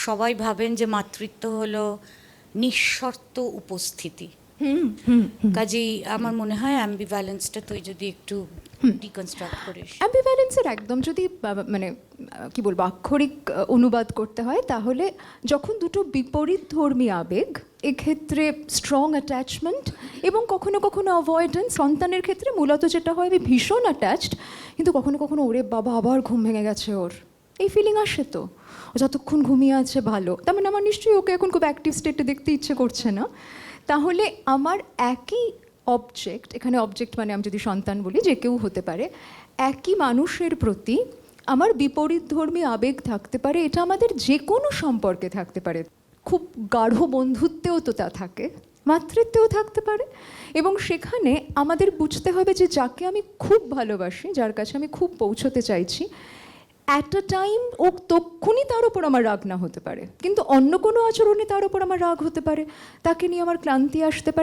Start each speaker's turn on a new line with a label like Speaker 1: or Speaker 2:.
Speaker 1: সবাই ভাবেন যে মাতৃত্ব হলো নিঃশর্ত উপস্থিতি। কাজেই আমার মনে হয় অ্যাম্বিভ্যালেন্সটা তুই যদি একটু ডিকনস্ট্রাক্ট করিস।
Speaker 2: অ্যাম্বিভ্যালেন্সের একদম যদি মানে কি বলবো আক্ষরিক অনুবাদ করতে হয়, তাহলে যখন দুটো বিপরীত ধর্মী আবেগ, এক্ষেত্রে স্ট্রং অ্যাটাচমেন্ট এবং কখনো কখনো অ্যাভয়েডেন্স। সন্তানের ক্ষেত্রে মূলত যেটা হয়, আমি ভীষণ অ্যাটাচড, কিন্তু কখনো কখনো ওরে বাবা আবার ঘুম ভেঙে গেছে ওর, এই ফিলিং আসে। তো ও যতক্ষণ ঘুমিয়ে আছে ভালো, তার মানে আমার নিশ্চয়ই ওকে এখন খুব অ্যাক্টিভ স্টেটে দেখতে ইচ্ছে করছে না। তাহলে আমার একই অবজেক্ট, এখানে অবজেক্ট মানে আমি যদি সন্তান বলি, যে কেউ হতে পারে, একই মানুষের প্রতি আমার বিপরীতধর্মী আবেগ থাকতে পারে। এটা আমাদের যে কোনো সম্পর্কে থাকতে পারে, খুব গাঢ় বন্ধুত্বেও তো তা থাকে, মাতৃত্বেও থাকতে পারে। এবং সেখানে আমাদের বুঝতে হবে যে যাকে আমি খুব ভালোবাসি, যার কাছে আমি খুব পৌঁছতে চাইছি, অ্যাট আ টাইম ও তক্ষুনি তার ওপর আমার রাগ না হতে পারে, কিন্তু অন্য কোনো আচরণে তার ওপর আমার রাগ হতে পারে, তাকে নিয়ে আমার ক্লান্তি আসতে পারে।